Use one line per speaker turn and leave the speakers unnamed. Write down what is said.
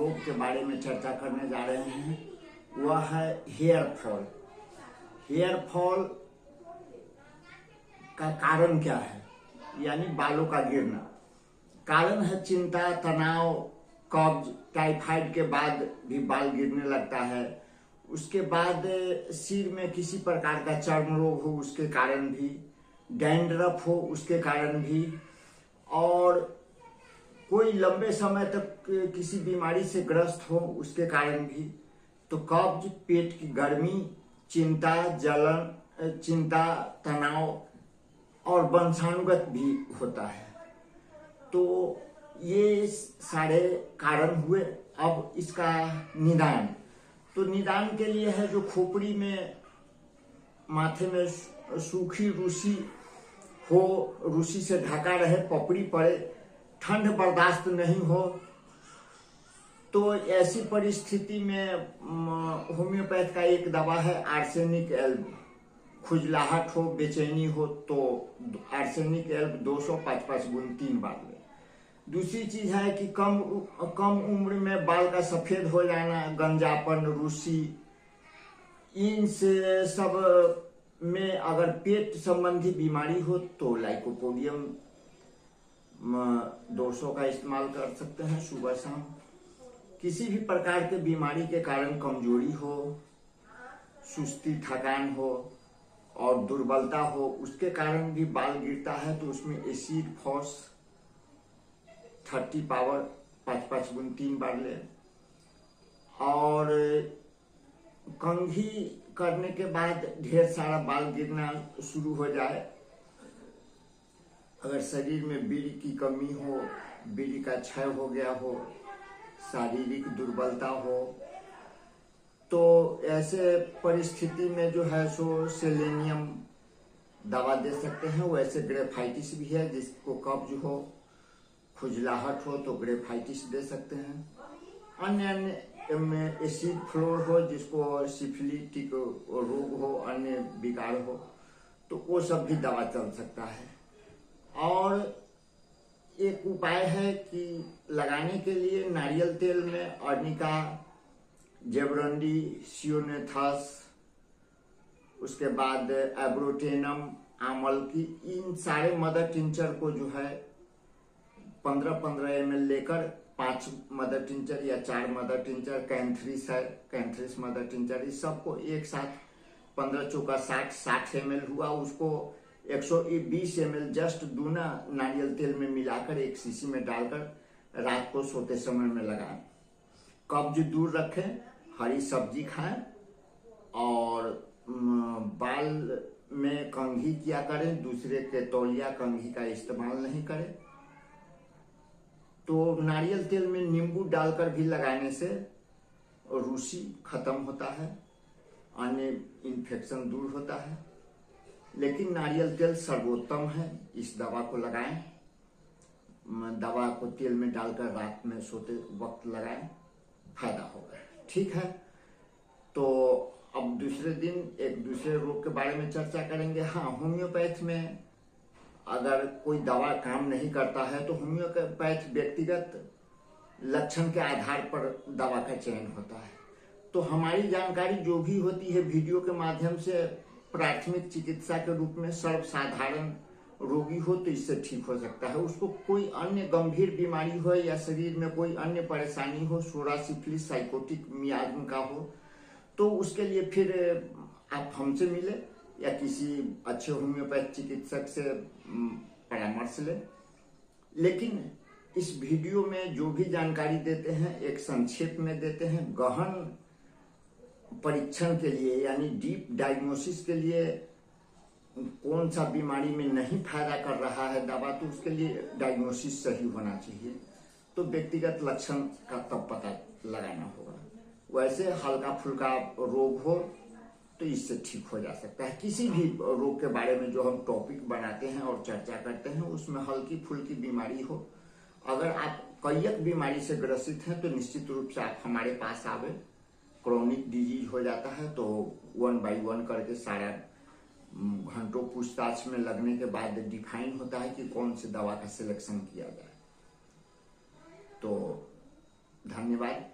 रोग के बारे में चर्चा करने जा रहे हैं। वह है हेयर फॉल। हेयर फॉल का कारण क्या है, यानी बालों का गिरना। कारण है चिंता, तनाव, कब्ज, टाइफाइड के बाद भी बाल गिरने लगता है। उसके बाद सिर में किसी प्रकार का चर्म रोग हो उसके कारण भी, डैंड्रफ हो उसके कारण भी, और कोई लंबे समय तक किसी बीमारी से ग्रस्त हो उसके कारण भी। तो कब्ज, पेट की गर्मी, चिंता, जलन, चिंता, तनाव और वंशानुगत भी होता है। तो ये सारे कारण हुए। अब इसका निदान, तो निदान के लिए है जो खोपड़ी में, माथे में सूखी रूसी हो, रूसी से ढका रहे, पपड़ी पड़े, ठंड बर्दाश्त नहीं हो, तो ऐसी परिस्थिति में होम्योपैथ का एक दवा है आर्सेनिक एल्ब। खुजलाहट हो, बेचैनी हो तो आर्सेनिक एल्ब 200 गुण 3 बार ले। दूसरी चीज है कि कम उम्र में बाल का सफेद हो जाना, गंजापन, रूसी, इन से सब में अगर पेट संबंधी बीमारी हो तो लाइकोपोडियम 200 का इस्तेमाल कर सकते हैं सुबह शाम। किसी भी प्रकार के बीमारी के कारण कमजोरी हो, सुस्ती, थकान हो और दुर्बलता हो, उसके कारण भी बाल गिरता है, तो उसमें एसिड फॉस 30 पावर 5 गुण 3 बार ले। और कंघी करने के बाद ढेर सारा बाल गिरना शुरू हो जाए, अगर शरीर में बीड़ी की कमी हो, बीड़ी का क्षय हो गया हो, शारीरिक दुर्बलता हो, तो ऐसे परिस्थिति में जो है सो सेलेनियम दवा दे सकते हैं। वैसे ग्रेफाइटिस भी है, जिसको कब्ज हो, खुजलाहट हो तो ग्रेफाइटिस दे सकते हैं। अन्य में एसिड फ्लोर हो, जिसको सिफिलिटिक रोग हो, अन्य विकार हो, तो वो सब भी दवा चल सकता है। और एक उपाय है कि लगाने के लिए नारियल तेल में अर्निका, जेबरंडी, सियोनेथस, उसके बाद एब्रोटेनम, आमल की, इन सारे मदर टिंचर को जो है 15-15 ml लेकर 5 मदर टिंचर या 4 मदर टिंचर, कैंथ्रिस है, कैंथ्रिस मदर टिंचर, इस सबको एक साथ 15 चौका 60 ml हुआ, उसको 120 ml जस्ट दूना नारियल तेल में मिलाकर एक शीशी में डालकर रात को सोते समय में लगाएं। कब्ज दूर रखें, हरी सब्जी खाएं और बाल में कंघी किया करें, दूसरे के तौलिया कंघी का इस्तेमाल नहीं करें। तो नारियल तेल में नींबू डालकर भी लगाने से रूसी खत्म होता है, अन्य इन्फेक्शन दूर होता है। लेकिन नारियल तेल सर्वोत्तम है, इस दवा को लगाएं। दवा को तेल में डालकर रात में सोते वक्त लगाएं, फायदा होगा। ठीक है, तो अब दूसरे दिन एक दूसरे रोग के बारे में चर्चा करेंगे। हाँ, होम्योपैथ में अगर कोई दवा काम नहीं करता है तो होम्योपैथ व्यक्तिगत लक्षण के आधार पर दवा का चयन होता है। तो हमारी जानकारी जो भी होती है वीडियो के माध्यम से, प्राथमिक चिकित्सा के रूप में सर्वसाधारण रोगी हो तो इससे ठीक हो सकता है। उसको कोई अन्य गंभीर बीमारी हो या शरीर में कोई अन्य परेशानी हो, सोरा, सिफिलिस, साइकोटिक मियाज्म का हो, तो उसके लिए फिर आप हमसे मिले या किसी अच्छे होम्योपैथ चिकित्सक से परामर्श लें। लेकिन इस वीडियो में जो भी जानकारी देते हैं एक संक्षेप में देते हैं। गहन परीक्षण के लिए यानी डीप डायग्नोसिस के लिए कौन सा बीमारी में नहीं फायदा कर रहा है दवा, तो उसके लिए डायग्नोसिस सही होना चाहिए। तो व्यक्तिगत लक्षण का तब पता लगाना होगा। वैसे हल्का फुल्का रोग हो तो इससे ठीक हो जा सकता है। किसी भी रोग के बारे में जो हम टॉपिक बनाते हैं और चर्चा करते हैं उसमें हल्की फुल्की बीमारी हो, अगर आप कैयक बीमारी से ग्रसित हैं तो निश्चित रूप से आप हमारे पास आवे। क्रोनिक डिजीज हो जाता है तो 1 by 1 करके सारा घंटों पूछताछ में लगने के बाद डिफाइन होता है कि कौन सी दवा का सिलेक्शन किया जाए। तो धन्यवाद।